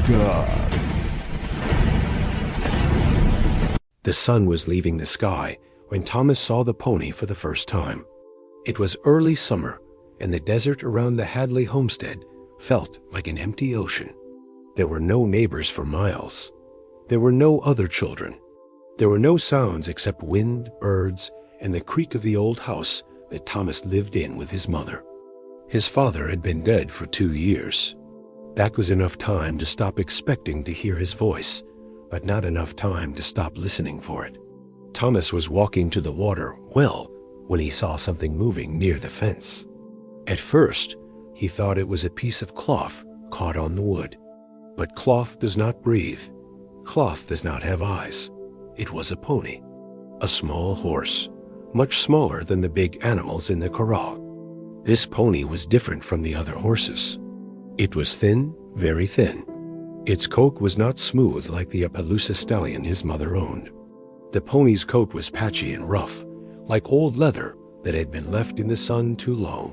die. The sun was leaving the sky when Thomas saw the pony for the first time. It was early summer, and the desert around the Hadley homestead felt like an empty ocean. There were no neighbors for miles. There were no other children. There were no sounds except wind, birds, and the creak of the old house that Thomas lived in with his mother. His father had been dead for 2 years. That was enough time to stop expecting to hear his voice, but not enough time to stop listening for it. Thomas was walking to the water well when he saw something moving near the fence. At first, he thought it was a piece of cloth caught on the wood. But cloth does not breathe. Cloth does not have eyes. It was a pony, a small horse, much smaller than the big animals in the corral. This pony was different from the other horses. It was thin, very thin. Its coat was not smooth like the Appaloosa stallion his mother owned. The pony's coat was patchy and rough, like old leather that had been left in the sun too long.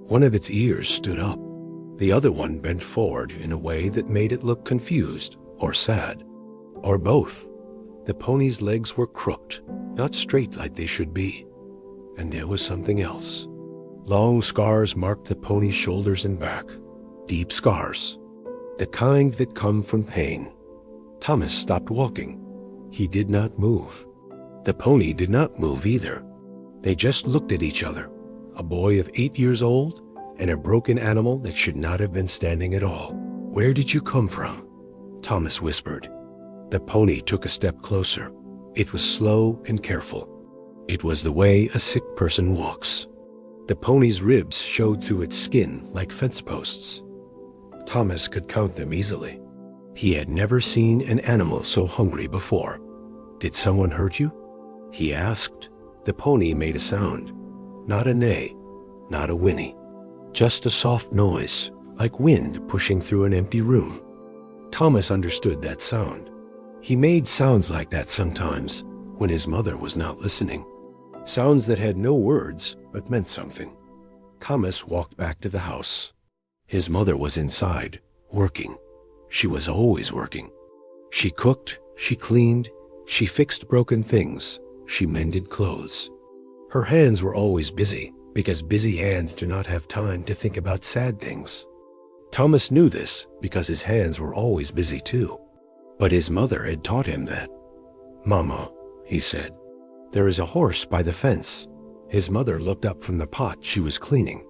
One of its ears stood up. The other one bent forward in a way that made it look confused or sad, or both. The pony's legs were crooked, not straight like they should be. And there was something else. Long scars marked the pony's shoulders and back, deep scars, the kind that come from pain. Thomas stopped walking. He did not move. The pony did not move either. They just looked at each other, a boy of 8 years old and a broken animal that should not have been standing at all. "Where did you come from?" Thomas whispered. The pony took a step closer. It was slow and careful. It was the way a sick person walks. The pony's ribs showed through its skin like fence posts. Thomas could count them easily. He had never seen an animal so hungry before. "Did someone hurt you?" he asked. The pony made a sound. Not a neigh, not a whinny. Just a soft noise, like wind pushing through an empty room. Thomas understood that sound. He made sounds like that sometimes when his mother was not listening. Sounds that had no words but meant something. Thomas walked back to the house. His mother was inside, working. She was always working. She cooked, she cleaned, she fixed broken things, she mended clothes. Her hands were always busy, because busy hands do not have time to think about sad things. Thomas knew this because his hands were always busy too. But his mother had taught him that. "Mama," he said, "there is a horse by the fence." His mother looked up from the pot she was cleaning.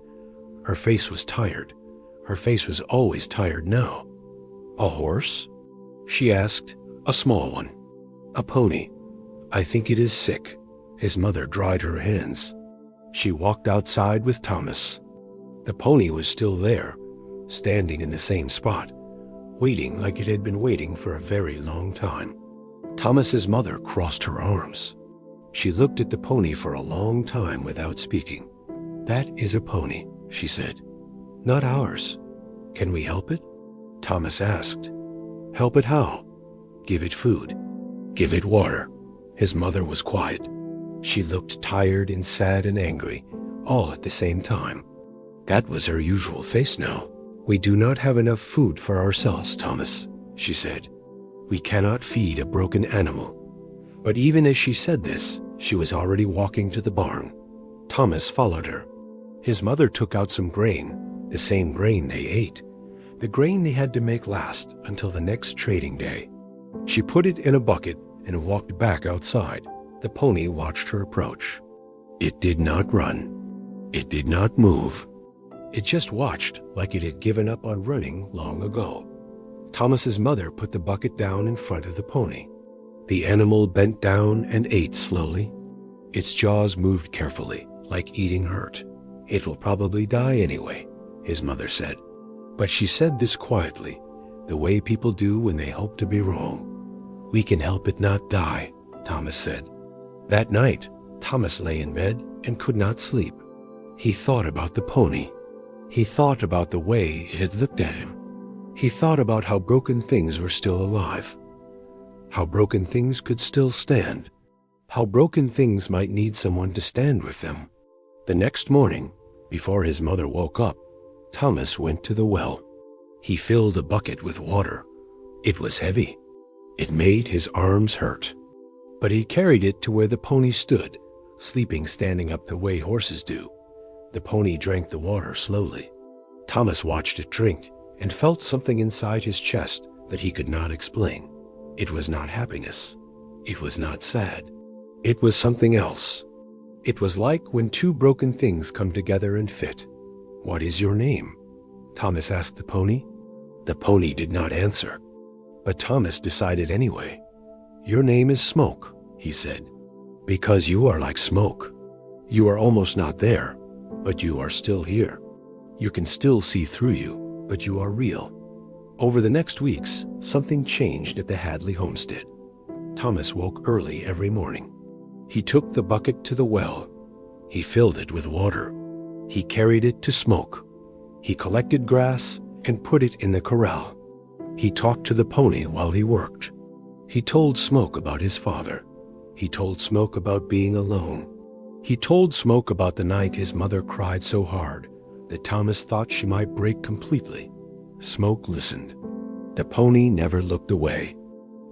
Her face was tired. Her face was always tired now. "A horse?" she asked. "A small one. A pony. I think it is sick." His mother dried her hands. She walked outside with Thomas. The pony was still there, standing in the same spot, waiting like it had been waiting for a very long time. Thomas's mother crossed her arms. She looked at the pony for a long time without speaking. "That is a pony," she said. "Not ours. Can we help it?" Thomas asked. "Help it how?" "Give it food. Give it water." His mother was quiet. She looked tired and sad and angry, all at the same time. That was her usual face now. "We do not have enough food for ourselves, Thomas," she said. "We cannot feed a broken animal." But even as she said this, she was already walking to the barn. Thomas followed her. His mother took out some grain, the same grain they ate, the grain they had to make last until the next trading day. She put it in a bucket and walked back outside. The pony watched her approach. It did not run. It did not move. It just watched like it had given up on running long ago. Thomas's mother put the bucket down in front of the pony. The animal bent down and ate slowly. Its jaws moved carefully, like eating hurt. "It will probably die anyway," his mother said. But she said this quietly, the way people do when they hope to be wrong. "We can help it not die," Thomas said. That night, Thomas lay in bed and could not sleep. He thought about the pony. He thought about the way it had looked at him. He thought about how broken things were still alive, how broken things could still stand, how broken things might need someone to stand with them. The next morning, before his mother woke up, Thomas went to the well. He filled a bucket with water, It was heavy. It made his arms hurt. But he carried it to where the pony stood, sleeping standing up the way horses do. The pony drank the water slowly. Thomas watched it drink and felt something inside his chest that he could not explain. It was not happiness. It was not sad. It was something else. It was like when two broken things come together and fit. "What is your name?" Thomas asked the pony. The pony did not answer. But Thomas decided anyway. "Your name is Smoke," he said, "because you are like smoke. You are almost not there, but you are still here. You can still see through you, but you are real." Over the next weeks, something changed at the Hadley homestead. Thomas woke early every morning. He took the bucket to the well. He filled it with water. He carried it to Smoke. He collected grass and put it in the corral. He talked to the pony while he worked. He told Smoke about his father. He told Smoke about being alone. He told Smoke about the night his mother cried so hard that Thomas thought she might break completely. Smoke listened. The pony never looked away.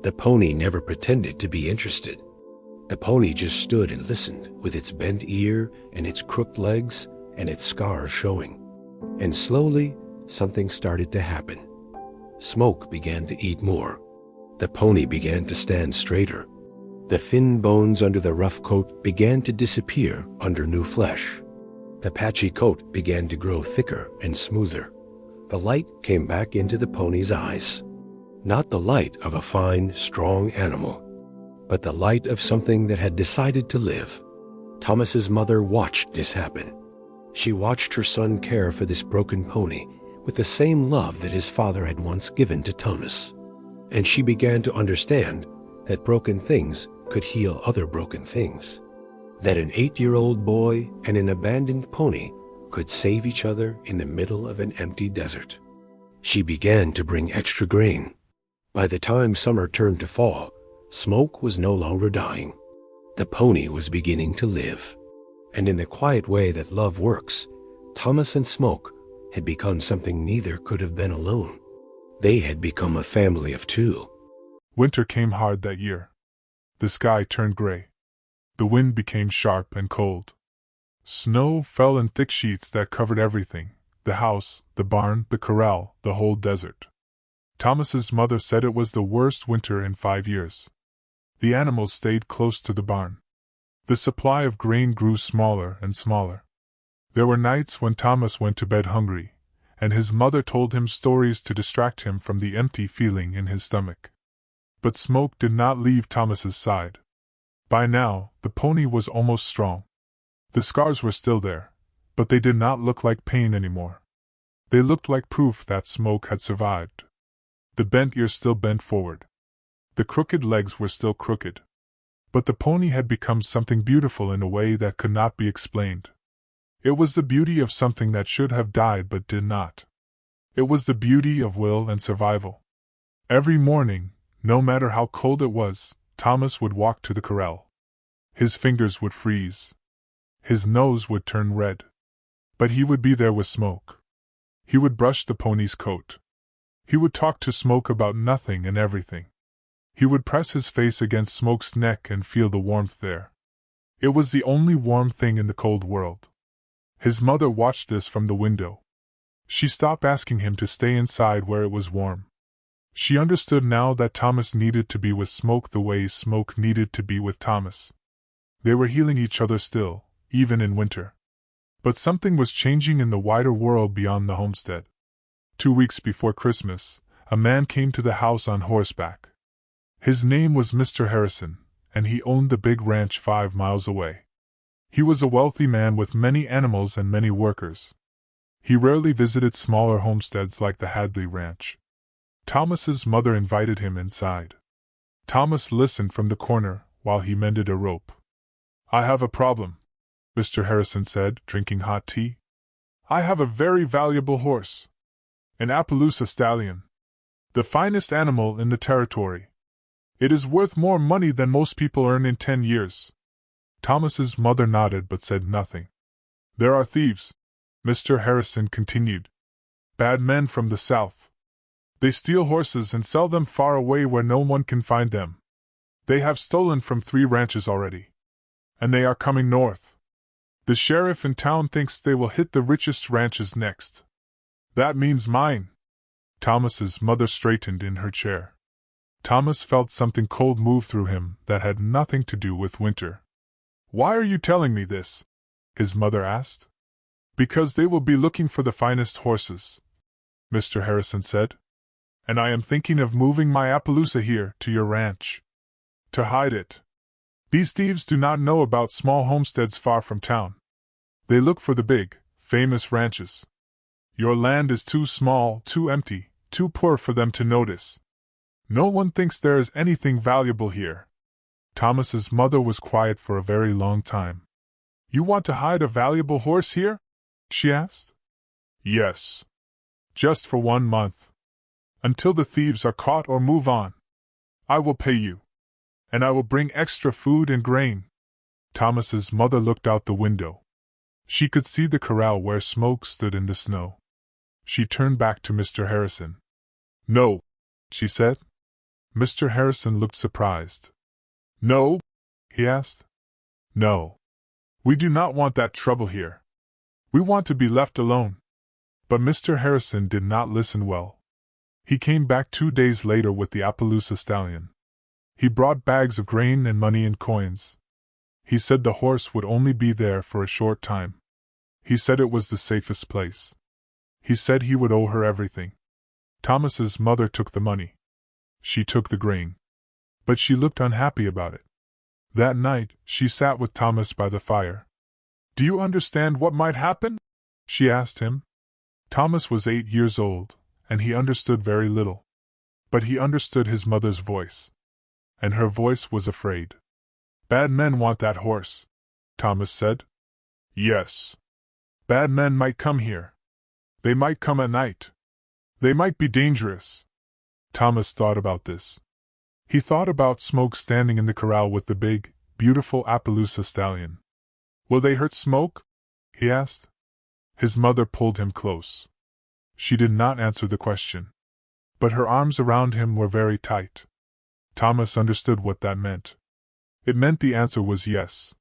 The pony never pretended to be interested. The pony just stood and listened with its bent ear and its crooked legs and its scars showing. And slowly, something started to happen. Smoke began to eat more. The pony began to stand straighter. The thin bones under the rough coat began to disappear under new flesh. The patchy coat began to grow thicker and smoother. The light came back into the pony's eyes. Not the light of a fine, strong animal, but the light of something that had decided to live. Thomas's mother watched this happen. She watched her son care for this broken pony with the same love that his father had once given to Thomas. And she began to understand that broken things could heal other broken things. That an 8-year-old boy and an abandoned pony could save each other in the middle of an empty desert. She began to bring extra grain. By the time summer turned to fall, Smoke was no longer dying. The pony was beginning to live. And in the quiet way that love works, Thomas and Smoke had become something neither could have been alone. They had become a family of two. Winter came hard that year. The sky turned gray. The wind became sharp and cold. Snow fell in thick sheets that covered everything: the house, the barn, the corral, the whole desert. Thomas's mother said it was the worst winter in 5 years. The animals stayed close to the barn. The supply of grain grew smaller and smaller. There were nights when Thomas went to bed hungry, and his mother told him stories to distract him from the empty feeling in his stomach. But Smoke did not leave Thomas's side. By now, the pony was almost strong. The scars were still there, but they did not look like pain anymore. They looked like proof that Smoke had survived. The bent ears still bent forward. The crooked legs were still crooked. But the pony had become something beautiful in a way that could not be explained. It was the beauty of something that should have died but did not. It was the beauty of will and survival. Every morning, no matter how cold it was, Thomas would walk to the corral. His fingers would freeze. His nose would turn red. But he would be there with Smoke. He would brush the pony's coat. He would talk to Smoke about nothing and everything. He would press his face against Smoke's neck and feel the warmth there. It was the only warm thing in the cold world. His mother watched this from the window. She stopped asking him to stay inside where it was warm. She understood now that Thomas needed to be with Smoke the way Smoke needed to be with Thomas. They were healing each other still, even in winter. But something was changing in the wider world beyond the homestead. 2 weeks before Christmas, a man came to the house on horseback. His name was Mr. Harrison, and he owned the big ranch 5 miles away. He was a wealthy man with many animals and many workers. He rarely visited smaller homesteads like the Hadley Ranch. Thomas's mother invited him inside. Thomas listened from the corner while he mended a rope. "I have a problem," Mr. Harrison said, drinking hot tea. "I have a very valuable horse. An Appaloosa stallion. The finest animal in the territory. It is worth more money than most people earn in 10 years. Thomas's mother nodded but said nothing. "There are thieves," Mr. Harrison continued. "Bad men from the south. They steal horses and sell them far away where no one can find them. They have stolen from 3 ranches already. And they are coming north. The sheriff in town thinks they will hit the richest ranches next. That means mine. Thomas's mother straightened in her chair. Thomas felt something cold move through him that had nothing to do with winter. Why are you telling me this? His mother asked. Because they will be looking for the finest horses, Mr. Harrison said. And I am thinking of moving my Appaloosa here to your ranch. To hide it. These thieves do not know about small homesteads far from town. They look for the big, famous ranches. Your land is too small, too empty, too poor for them to notice. No one thinks there is anything valuable here. Thomas's mother was quiet for a very long time. You want to hide a valuable horse here? She asked. Yes. Just for 1 month. Until the thieves are caught or move on. I will pay you. And I will bring extra food and grain. Thomas's mother looked out the window. She could see the corral where Smoke stood in the snow. She turned back to Mr. Harrison. No, she said. Mr. Harrison looked surprised. No? He asked. No. We do not want that trouble here. We want to be left alone. But Mr. Harrison did not listen well. He came back 2 days later with the Appaloosa stallion. He brought bags of grain and money and coins. He said the horse would only be there for a short time. He said it was the safest place. He said he would owe her everything. Thomas's mother took the money. She took the grain. But she looked unhappy about it. That night, she sat with Thomas by the fire. Do you understand what might happen? She asked him. Thomas was 8 years old, and he understood very little. But he understood his mother's voice. And her voice was afraid. Bad men want that horse, Thomas said. Yes. Bad men might come here. They might come at night. They might be dangerous. Thomas thought about this. He thought about Smoke standing in the corral with the big, beautiful Appaloosa stallion. Will they hurt Smoke? He asked. His mother pulled him close. She did not answer the question. But her arms around him were very tight. Thomas understood what that meant. It meant the answer was yes.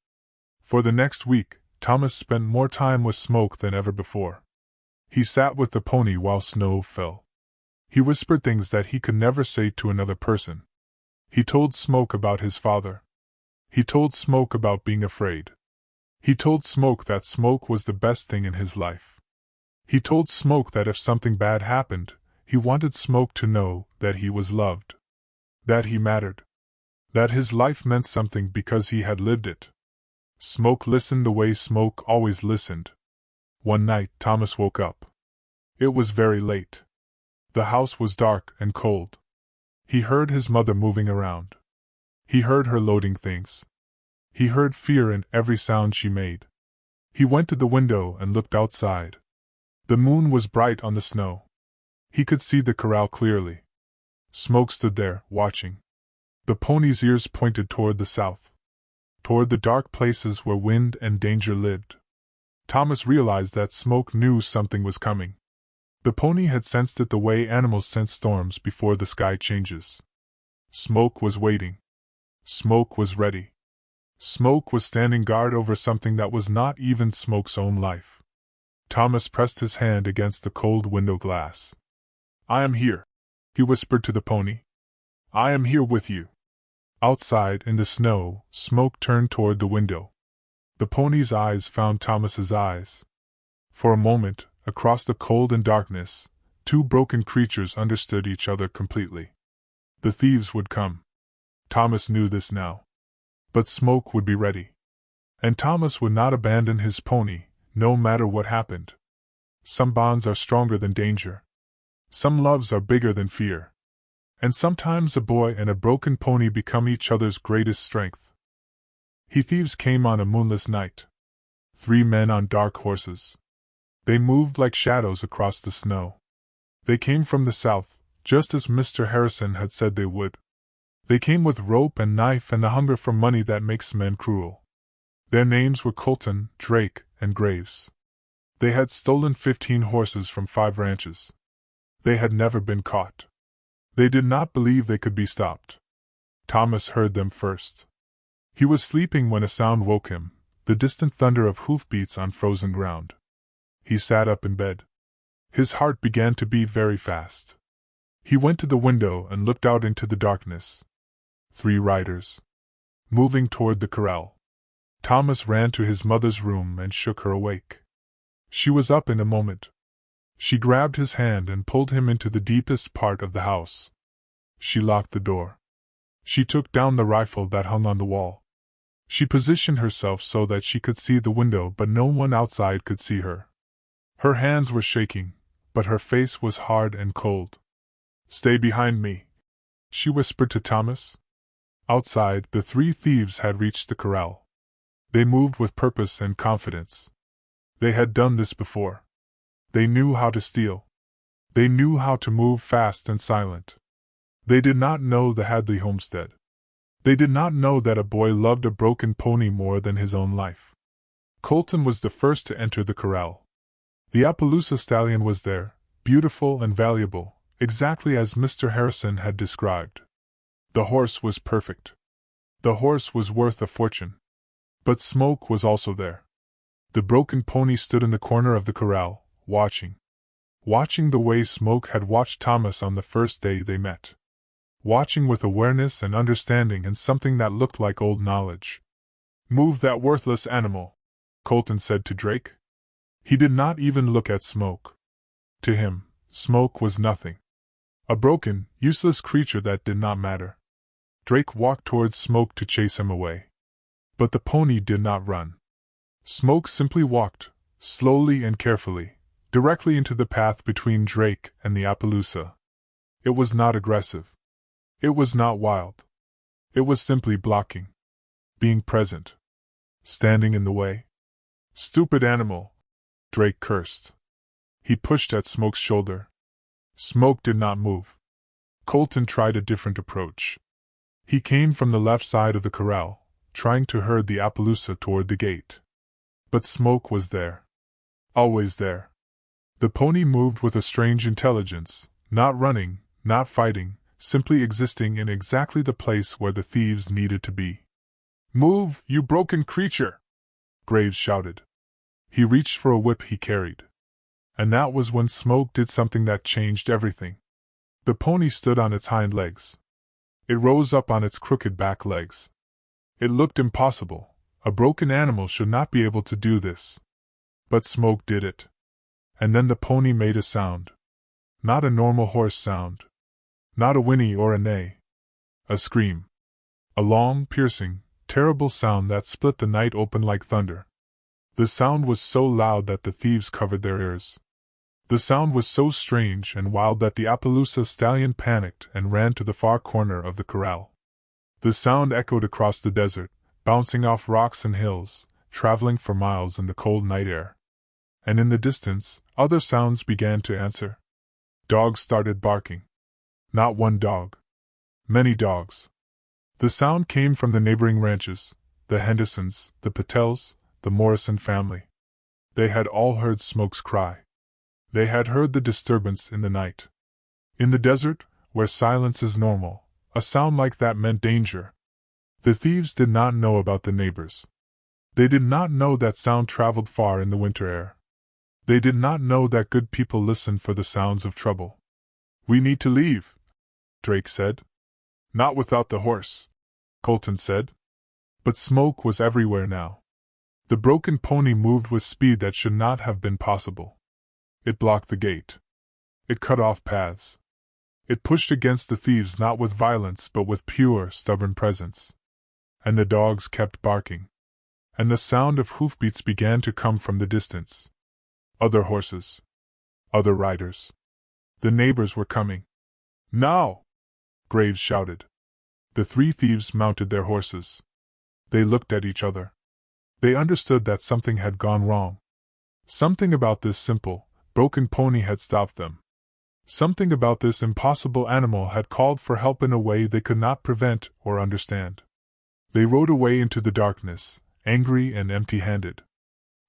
For the next week, Thomas spent more time with Smoke than ever before. He sat with the pony while snow fell. He whispered things that he could never say to another person. He told Smoke about his father. He told Smoke about being afraid. He told Smoke that Smoke was the best thing in his life. He told Smoke that if something bad happened, he wanted Smoke to know that he was loved. That he mattered. That his life meant something because he had lived it. Smoke listened the way Smoke always listened. One night Thomas woke up. It was very late. The house was dark and cold. He heard his mother moving around. He heard her loading things. He heard fear in every sound she made. He went to the window and looked outside. The moon was bright on the snow. He could see the corral clearly. Smoke stood there, watching. The pony's ears pointed toward the south. Toward the dark places where wind and danger lived. Thomas realized that Smoke knew something was coming. The pony had sensed it the way animals sense storms before the sky changes. Smoke was waiting. Smoke was ready. Smoke was standing guard over something that was not even Smoke's own life. Thomas pressed his hand against the cold window glass. I am here, he whispered to the pony. I am here with you. Outside, in the snow, Smoke turned toward the window. The pony's eyes found Thomas's eyes. For a moment, across the cold and darkness, 2 broken creatures understood each other completely. The thieves would come. Thomas knew this now. But Smoke would be ready. And Thomas would not abandon his pony, no matter what happened. Some bonds are stronger than danger. Some loves are bigger than fear. And sometimes a boy and a broken pony become each other's greatest strength. Thieves came on a moonless night. 3 men on dark horses. They moved like shadows across the snow. They came from the south, just as Mr. Harrison had said they would. They came with rope and knife and the hunger for money that makes men cruel. Their names were Colton, Drake, and Graves. They had stolen 15 horses from 5 ranches. They had never been caught. They did not believe they could be stopped. Thomas heard them first. He was sleeping when a sound woke him, the distant thunder of hoofbeats on frozen ground. He sat up in bed. His heart began to beat very fast. He went to the window and looked out into the darkness. 3 riders. Moving toward the corral. Thomas ran to his mother's room and shook her awake. She was up in a moment. She grabbed his hand and pulled him into the deepest part of the house. She locked the door. She took down the rifle that hung on the wall. She positioned herself so that she could see the window, but no one outside could see her. Her hands were shaking, but her face was hard and cold. "Stay behind me," she whispered to Thomas. Outside, the 3 thieves had reached the corral. They moved with purpose and confidence. They had done this before. They knew how to steal. They knew how to move fast and silent. They did not know the Hadley homestead. They did not know that a boy loved a broken pony more than his own life. Colton was the first to enter the corral. The Appaloosa stallion was there, beautiful and valuable, exactly as Mr. Harrison had described. The horse was perfect. The horse was worth a fortune. But Smoke was also there. The broken pony stood in the corner of the corral, watching. Watching the way Smoke had watched Thomas on the first day they met. Watching with awareness and understanding and something that looked like old knowledge. "Move that worthless animal," Colton said to Drake. He did not even look at Smoke. To him, Smoke was nothing. A broken, useless creature that did not matter. Drake walked towards Smoke to chase him away. But the pony did not run. Smoke simply walked, slowly and carefully, directly into the path between Drake and the Appaloosa. It was not aggressive. It was not wild. It was simply blocking. Being present. Standing in the way. "Stupid animal," Drake cursed. He pushed at Smoke's shoulder. Smoke did not move. Colton tried a different approach. He came from the left side of the corral, trying to herd the Appaloosa toward the gate. But Smoke was there. Always there. The pony moved with a strange intelligence, not running, not fighting, simply existing in exactly the place where the thieves needed to be. "Move, you broken creature!" Graves shouted. He reached for a whip he carried. And that was when Smoke did something that changed everything. The pony stood on its hind legs. It rose up on its crooked back legs. It looked impossible. A broken animal should not be able to do this. But Smoke did it. And then the pony made a sound. Not a normal horse sound. Not a whinny or a neigh. A scream. A long, piercing, terrible sound that split the night open like thunder. The sound was so loud that the thieves covered their ears. The sound was so strange and wild that the Appaloosa stallion panicked and ran to the far corner of the corral. The sound echoed across the desert, bouncing off rocks and hills, traveling for miles in the cold night air. And in the distance, other sounds began to answer. Dogs started barking. Not one dog. Many dogs. The sound came from the neighboring ranches, the Hendersons, the Patels, the Morrison family. They had all heard Smoke's cry. They had heard the disturbance in the night. In the desert, where silence is normal, a sound like that meant danger. The thieves did not know about the neighbors. They did not know that sound traveled far in the winter air. They did not know that good people listen for the sounds of trouble. "We need to leave," Drake said. "Not without the horse," Colton said. But Smoke was everywhere now. The broken pony moved with speed that should not have been possible. It blocked the gate. It cut off paths. It pushed against the thieves not with violence but with pure, stubborn presence. And the dogs kept barking. And the sound of hoofbeats began to come from the distance. Other horses. Other riders. The neighbors were coming. "Now!" Graves shouted. The 3 thieves mounted their horses. They looked at each other. They understood that something had gone wrong. Something about this simple, broken pony had stopped them. Something about this impossible animal had called for help in a way they could not prevent or understand. They rode away into the darkness, angry and empty-handed.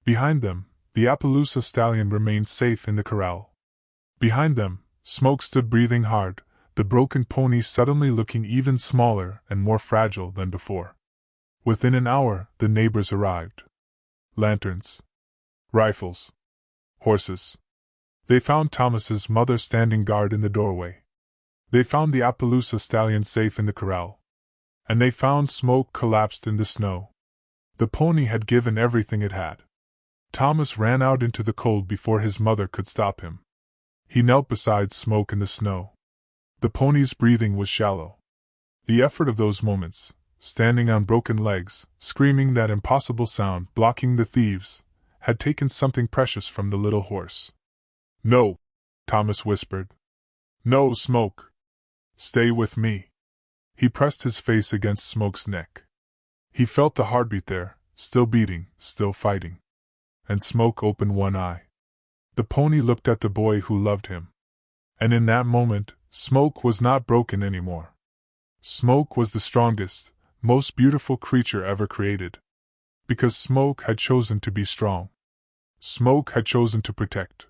Behind them, the Appaloosa stallion remained safe in the corral. Behind them, Smoke stood breathing hard, the broken pony suddenly looking even smaller and more fragile than before. Within an hour, the neighbors arrived. Lanterns. Rifles. Horses. They found Thomas's mother standing guard in the doorway. They found the Appaloosa stallion safe in the corral. And they found Smoke collapsed in the snow. The pony had given everything it had. Thomas ran out into the cold before his mother could stop him. He knelt beside Smoke in the snow. The pony's breathing was shallow. The effort of those moments, standing on broken legs, screaming that impossible sound, blocking the thieves, had taken something precious from the little horse. "No," Thomas whispered. "No, Smoke. Stay with me." He pressed his face against Smoke's neck. He felt the heartbeat there, still beating, still fighting. And Smoke opened one eye. The pony looked at the boy who loved him. And in that moment, Smoke was not broken anymore. Smoke was the strongest, most beautiful creature ever created. Because Smoke had chosen to be strong. Smoke had chosen to protect.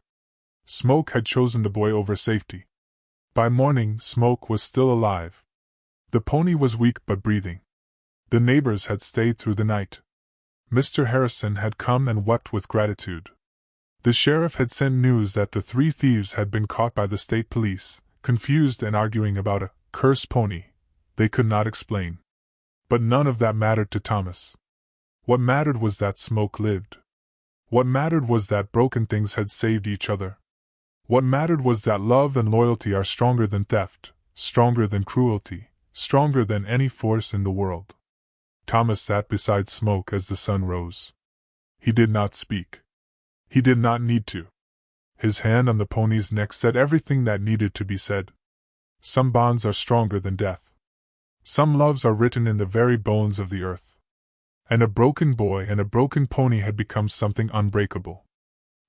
Smoke had chosen the boy over safety. By morning, Smoke was still alive. The pony was weak but breathing. The neighbors had stayed through the night. Mr. Harrison had come and wept with gratitude. The sheriff had sent news that the 3 thieves had been caught by the state police, confused and arguing about a cursed pony they could not explain. But none of that mattered to Thomas. What mattered was that Smoke lived. What mattered was that broken things had saved each other. What mattered was that love and loyalty are stronger than theft, stronger than cruelty, stronger than any force in the world. Thomas sat beside Smoke as the sun rose. He did not speak. He did not need to. His hand on the pony's neck said everything that needed to be said. Some bonds are stronger than death. Some loves are written in the very bones of the earth. And a broken boy and a broken pony had become something unbreakable.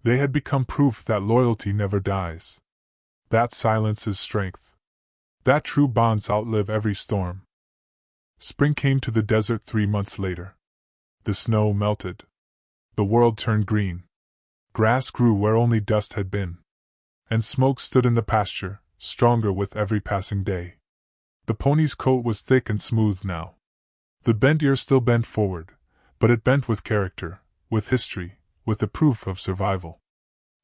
They had become proof that loyalty never dies. That silence is strength. That true bonds outlive every storm. Spring came to the desert 3 months later. The snow melted. The world turned green. Grass grew where only dust had been. And Smoke stood in the pasture, stronger with every passing day. The pony's coat was thick and smooth now. The bent ear still bent forward, but it bent with character, with history, with the proof of survival.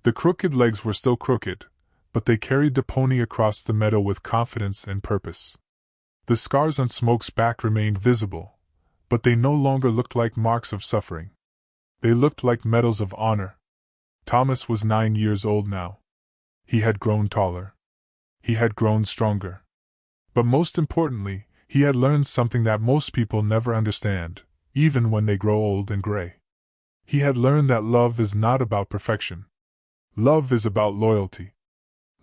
The crooked legs were still crooked, but they carried the pony across the meadow with confidence and purpose. The scars on Smoke's back remained visible, but they no longer looked like marks of suffering. They looked like medals of honor. Thomas was 9 years old now. He had grown taller. He had grown stronger. But most importantly, he had learned something that most people never understand, even when they grow old and gray. He had learned that love is not about perfection. Love is about loyalty.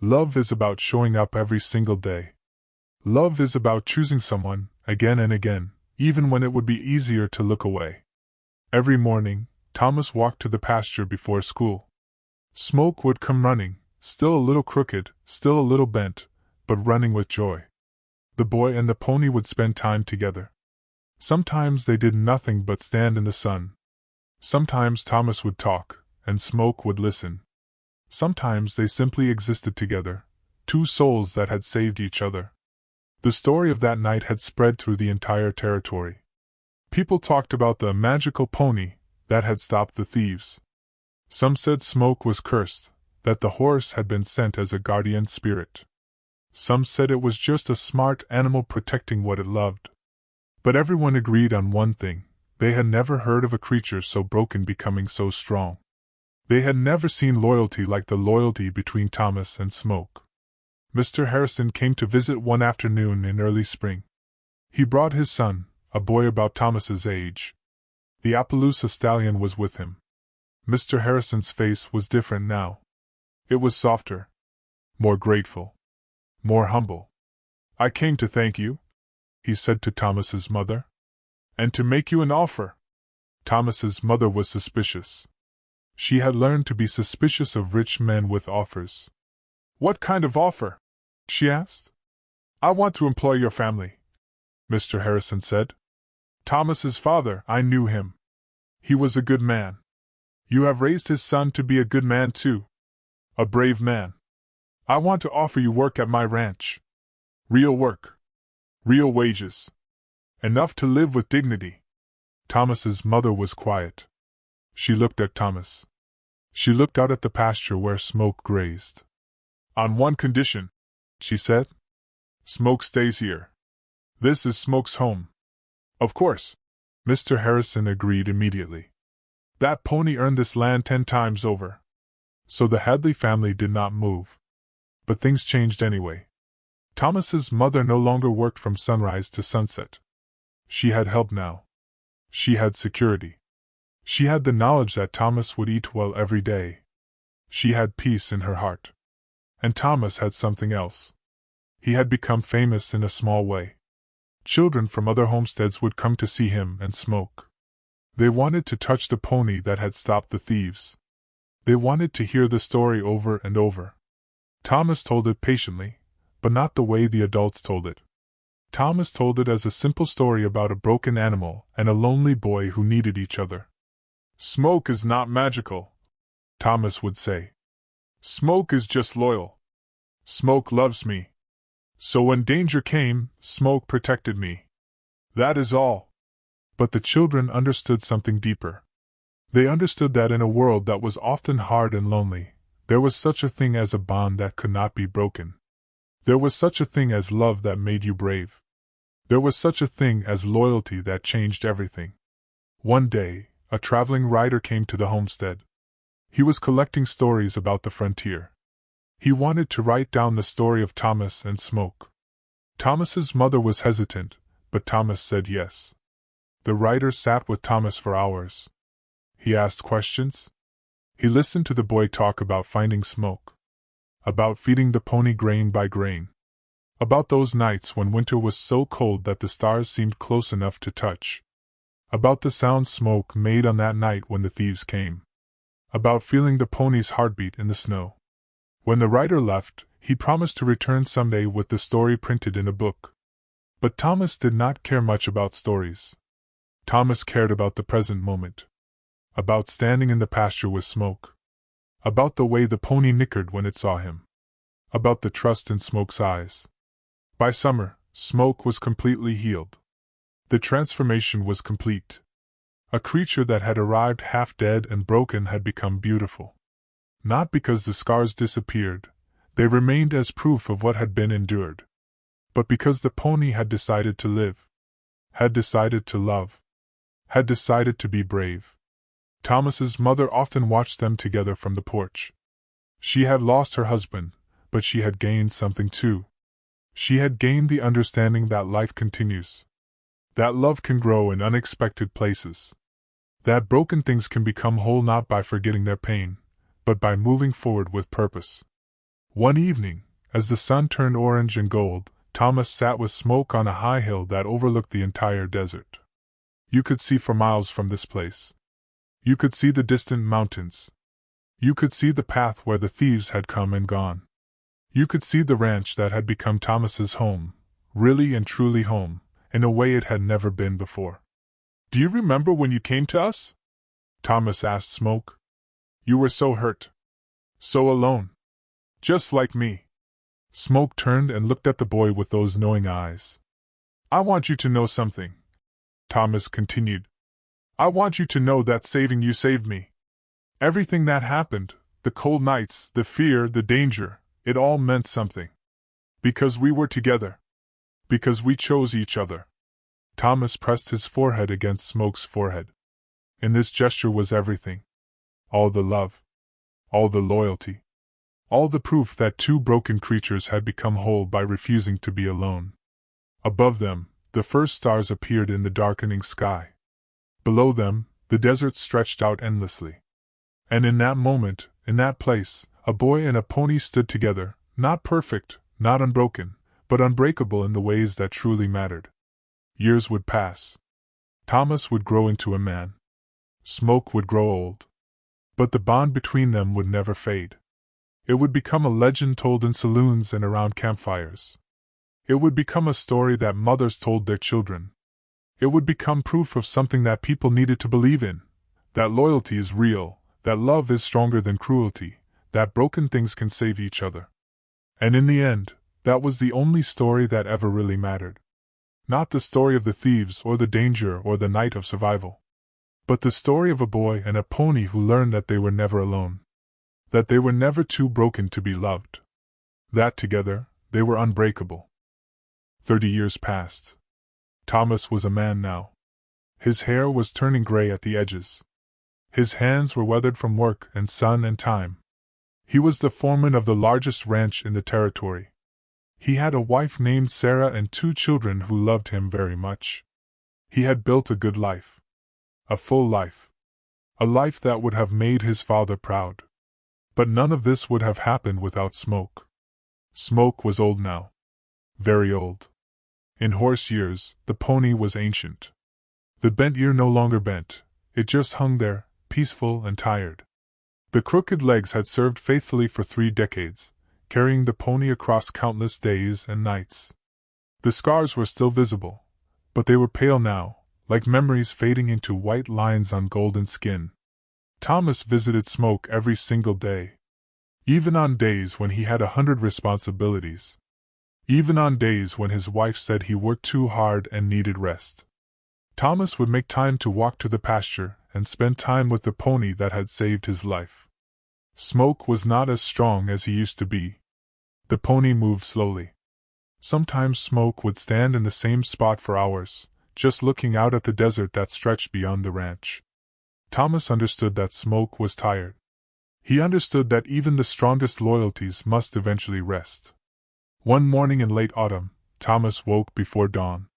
Love is about showing up every single day. Love is about choosing someone, again and again, even when it would be easier to look away. Every morning, Thomas walked to the pasture before school. Smoke would come running, still a little crooked, still a little bent, but running with joy. The boy and the pony would spend time together. Sometimes they did nothing but stand in the sun. Sometimes Thomas would talk, and Smoke would listen. Sometimes they simply existed together, 2 souls that had saved each other. The story of that night had spread through the entire territory. People talked about the magical pony that had stopped the thieves. Some said Smoke was cursed, that the horse had been sent as a guardian spirit. Some said it was just a smart animal protecting what it loved. But everyone agreed on one thing: they had never heard of a creature so broken becoming so strong. They had never seen loyalty like the loyalty between Thomas and Smoke. Mr. Harrison came to visit one afternoon in early spring. He brought his son, a boy about Thomas's age. The Appaloosa stallion was with him. Mr. Harrison's face was different now. It was softer, more grateful, more humble. "I came to thank you," he said to Thomas's mother, "and to make you an offer." Thomas's mother was suspicious. She had learned to be suspicious of rich men with offers. "What kind of offer?" she asked. "I want to employ your family," Mr. Harrison said. "Thomas's father, I knew him. He was a good man. You have raised his son to be a good man too. A brave man. I want to offer you work at my ranch. Real work. Real wages. Enough to live with dignity." Thomas's mother was quiet. She looked at Thomas. She looked out at the pasture where Smoke grazed. "On one condition," she said. "Smoke stays here. This is Smoke's home." "Of course," Mr. Harrison agreed immediately. "That pony earned this land 10 times over." So the Hadley family did not move. But things changed anyway. Thomas's mother no longer worked from sunrise to sunset. She had help now. She had security. She had the knowledge that Thomas would eat well every day. She had peace in her heart. And Thomas had something else. He had become famous in a small way. Children from other homesteads would come to see him and Smoke. They wanted to touch the pony that had stopped the thieves. They wanted to hear the story over and over. Thomas told it patiently, but not the way the adults told it. Thomas told it as a simple story about a broken animal and a lonely boy who needed each other. "Smoke is not magical," Thomas would say. "Smoke is just loyal. Smoke loves me. So when danger came, Smoke protected me. That is all." But the children understood something deeper. They understood that in a world that was often hard and lonely, there was such a thing as a bond that could not be broken. There was such a thing as love that made you brave. There was such a thing as loyalty that changed everything. One day, a traveling writer came to the homestead. He was collecting stories about the frontier. He wanted to write down the story of Thomas and Smoke. Thomas's mother was hesitant, but Thomas said yes. The writer sat with Thomas for hours. He asked questions. He listened to the boy talk about finding Smoke. About feeding the pony grain by grain. About those nights when winter was so cold that the stars seemed close enough to touch. About the sound Smoke made on that night when the thieves came. About feeling the pony's heartbeat in the snow. When the writer left, he promised to return someday with the story printed in a book. But Thomas did not care much about stories. Thomas cared about the present moment. About standing in the pasture with Smoke. About the way the pony nickered when it saw him. About the trust in Smoke's eyes. By summer, Smoke was completely healed. The transformation was complete. A creature that had arrived half dead and broken had become beautiful. Not because the scars disappeared, they remained as proof of what had been endured. But because the pony had decided to live. Had decided to love. Had decided to be brave. Thomas's mother often watched them together from the porch. She had lost her husband, but she had gained something too. She had gained the understanding that life continues. That love can grow in unexpected places. That broken things can become whole not by forgetting their pain, but by moving forward with purpose. One evening, as the sun turned orange and gold, Thomas sat with Smoke on a high hill that overlooked the entire desert. You could see for miles from this place. You could see the distant mountains. You could see the path where the thieves had come and gone. You could see the ranch that had become Thomas's home, really and truly home, in a way it had never been before. "Do you remember when you came to us?" Thomas asked Smoke. "You were so hurt. So alone. Just like me." Smoke turned and looked at the boy with those knowing eyes. "I want you to know something," Thomas continued. "I want you to know that saving you saved me. Everything that happened, the cold nights, the fear, the danger, it all meant something. Because we were together. Because we chose each other." Thomas pressed his forehead against Smoke's forehead. In this gesture was everything. All the love. All the loyalty. All the proof that two broken creatures had become whole by refusing to be alone. Above them, the first stars appeared in the darkening sky. Below them, the desert stretched out endlessly. And in that moment, in that place, a boy and a pony stood together, not perfect, not unbroken, but unbreakable in the ways that truly mattered. Years would pass. Thomas would grow into a man. Smoke would grow old. But the bond between them would never fade. It would become a legend told in saloons and around campfires. It would become a story that mothers told their children. It would become proof of something that people needed to believe in, that loyalty is real, that love is stronger than cruelty, that broken things can save each other. And in the end, that was the only story that ever really mattered. Not the story of the thieves or the danger or the night of survival, but the story of a boy and a pony who learned that they were never alone, that they were never too broken to be loved, that together, they were unbreakable. 30 years passed. Thomas was a man now. His hair was turning gray at the edges. His hands were weathered from work and sun and time. He was the foreman of the largest ranch in the territory. He had a wife named Sarah and 2 children who loved him very much. He had built a good life. A full life. A life that would have made his father proud. But none of this would have happened without Smoke. Smoke was old now. Very old. In horse years, the pony was ancient. The bent ear no longer bent, it just hung there, peaceful and tired. The crooked legs had served faithfully for 3 decades, carrying the pony across countless days and nights. The scars were still visible, but they were pale now, like memories fading into white lines on golden skin. Thomas visited Smoke every single day. Even on days when he had 100 responsibilities. Even on days when his wife said he worked too hard and needed rest. Thomas would make time to walk to the pasture and spend time with the pony that had saved his life. Smoke was not as strong as he used to be. The pony moved slowly. Sometimes Smoke would stand in the same spot for hours, just looking out at the desert that stretched beyond the ranch. Thomas understood that Smoke was tired. He understood that even the strongest loyalties must eventually rest. One morning in late autumn, Thomas woke before dawn.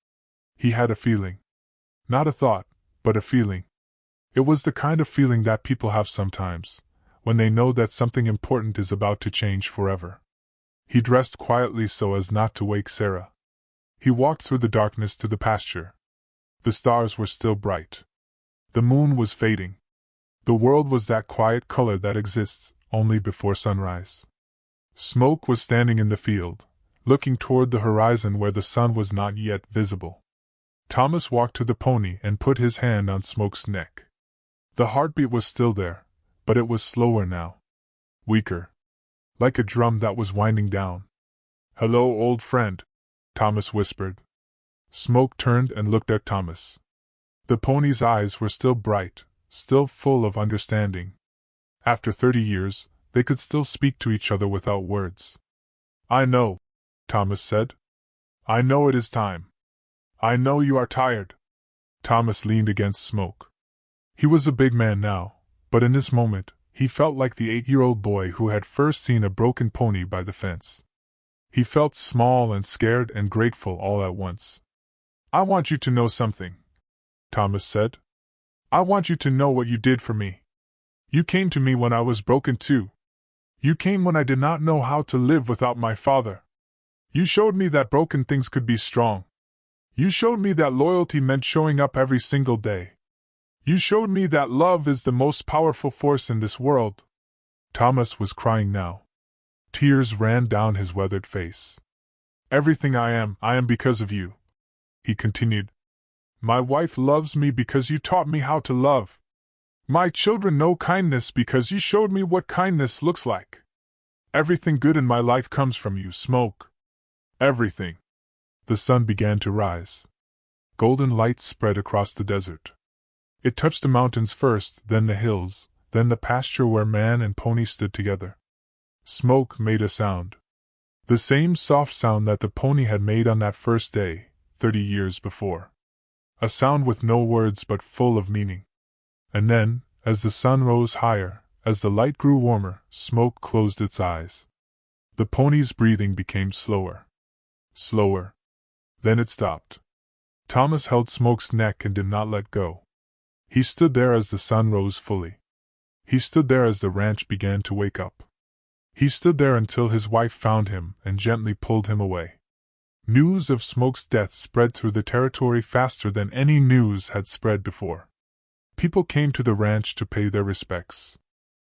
He had a feeling. Not a thought, but a feeling. It was the kind of feeling that people have sometimes, when they know that something important is about to change forever. He dressed quietly so as not to wake Sarah. He walked through the darkness to the pasture. The stars were still bright. The moon was fading. The world was that quiet color that exists only before sunrise. Smoke was standing in the field, looking toward the horizon where the sun was not yet visible. Thomas walked to the pony and put his hand on Smoke's neck. The heartbeat was still there, but it was slower now. Weaker. Like a drum that was winding down. "Hello, old friend," Thomas whispered. Smoke turned and looked at Thomas. The pony's eyes were still bright, still full of understanding. After 30 years, they could still speak to each other without words. "I know," Thomas said. "I know it is time. I know you are tired." Thomas leaned against Smoke. He was a big man now, but in this moment, he felt like the 8-year-old boy who had first seen a broken pony by the fence. He felt small and scared and grateful all at once. "I want you to know something," Thomas said. "I want you to know what you did for me. You came to me when I was broken too. You came when I did not know how to live without my father. You showed me that broken things could be strong. You showed me that loyalty meant showing up every single day. You showed me that love is the most powerful force in this world." Thomas was crying now. Tears ran down his weathered face. "Everything I am because of you," he continued. "My wife loves me because you taught me how to love. My children know kindness because you showed me what kindness looks like. Everything good in my life comes from you, Smoke. Everything." The sun began to rise. Golden light spread across the desert. It touched the mountains first, then the hills, then the pasture where man and pony stood together. Smoke made a sound. The same soft sound that the pony had made on that first day, 30 years before. A sound with no words but full of meaning. And then, as the sun rose higher, as the light grew warmer, Smoke closed its eyes. The pony's breathing became slower. Slower. Then it stopped. Thomas held Smoke's neck and did not let go. He stood there as the sun rose fully. He stood there as the ranch began to wake up. He stood there until his wife found him and gently pulled him away. News of Smoke's death spread through the territory faster than any news had spread before. People came to the ranch to pay their respects.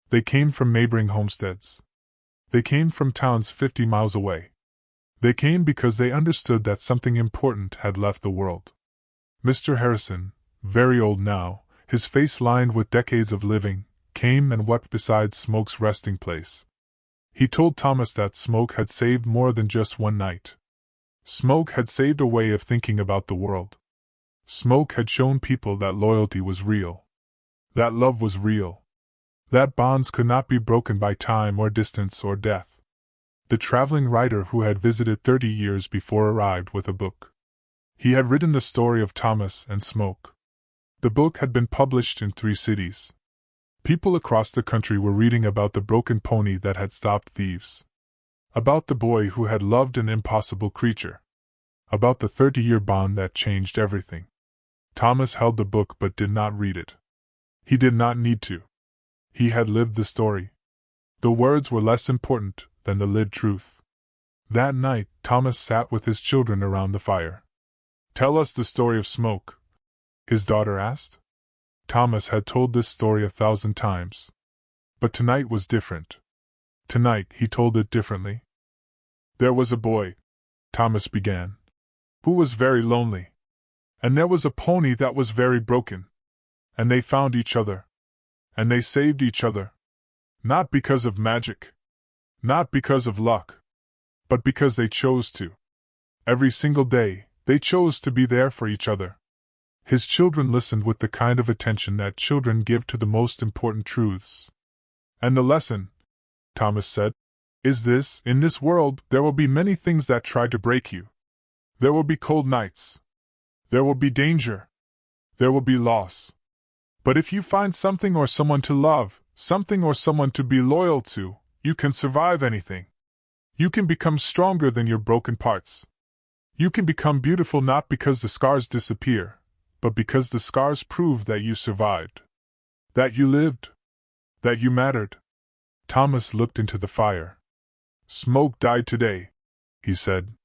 They came from neighboring homesteads. They came from towns 50 miles away. They came because they understood that something important had left the world. Mr. Harrison, very old now, his face lined with decades of living, came and wept beside Smoke's resting place. He told Thomas that Smoke had saved more than just one night. Smoke had saved a way of thinking about the world. Smoke had shown people that loyalty was real. That love was real. That bonds could not be broken by time or distance or death. The traveling writer who had visited 30 years before arrived with a book. He had written the story of Thomas and Smoke. The book had been published in 3 cities. People across the country were reading about the broken pony that had stopped thieves. About the boy who had loved an impossible creature. About the 30-year bond that changed everything. Thomas held the book but did not read it. He did not need to. He had lived the story. The words were less important than the lived truth. That night, Thomas sat with his children around the fire. "Tell us the story of Smoke," his daughter asked. Thomas had told this story 1,000 times. But tonight was different. Tonight he told it differently. "There was a boy," Thomas began, "who was very lonely. And there was a pony that was very broken. And they found each other. And they saved each other. Not because of magic. Not because of luck. But because they chose to. Every single day, they chose to be there for each other." His children listened with the kind of attention that children give to the most important truths. "And the lesson," Thomas said, "is this: in this world, there will be many things that try to break you. There will be cold nights. There will be danger. There will be loss. But if you find something or someone to love, something or someone to be loyal to, you can survive anything. You can become stronger than your broken parts. You can become beautiful not because the scars disappear, but because the scars prove that you survived. That you lived. That you mattered." Thomas looked into the fire. "Smoke died today," he said.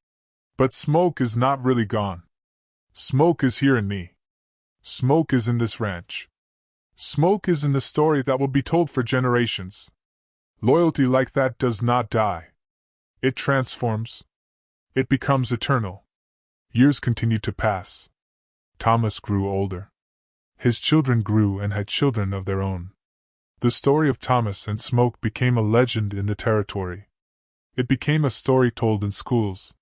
"But Smoke is not really gone. Smoke is here in me. Smoke is in this ranch. Smoke is in the story that will be told for generations. Loyalty like that does not die. It transforms. It becomes eternal." Years continued to pass. Thomas grew older. His children grew and had children of their own. The story of Thomas and Smoke became a legend in the territory. It became a story told in schools.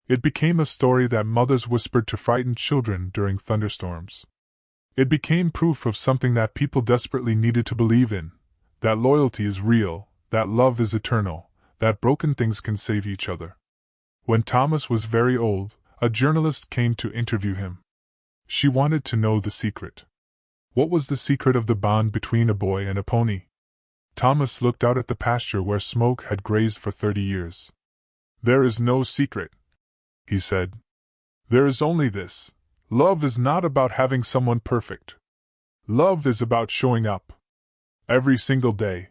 It became a story that mothers whispered to frightened children during thunderstorms. It became proof of something that people desperately needed to believe in: that loyalty is real, that love is eternal, that broken things can save each other. When Thomas was very old, a journalist came to interview him. She wanted to know the secret. What was the secret of the bond between a boy and a pony? Thomas looked out at the pasture where Smoke had grazed for 30 years. "There is no secret," he said. "There is only this: love is not about having someone perfect. Love is about showing up. Every single day.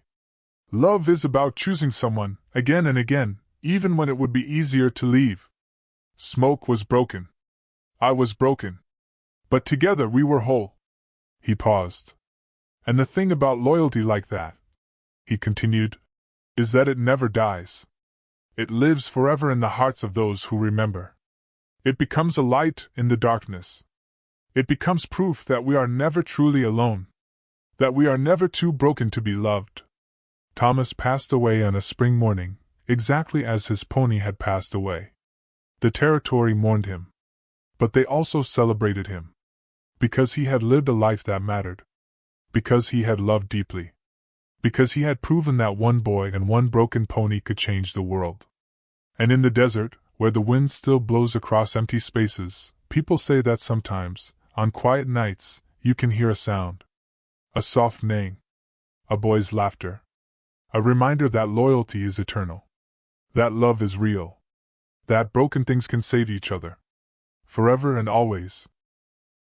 Love is about choosing someone, again and again, even when it would be easier to leave. Smoke was broken. I was broken. But together we were whole." He paused. "And the thing about loyalty like that," he continued, "is that it never dies. It lives forever in the hearts of those who remember. It becomes a light in the darkness. It becomes proof that we are never truly alone. That we are never too broken to be loved." Thomas passed away on a spring morning, exactly as his pony had passed away. The territory mourned him. But they also celebrated him. Because he had lived a life that mattered. Because he had loved deeply. Because he had proven that one boy and one broken pony could change the world. And in the desert, where the wind still blows across empty spaces, people say that sometimes, on quiet nights, you can hear a sound. A soft neighing. A boy's laughter. A reminder that loyalty is eternal. That love is real. That broken things can save each other. Forever and always.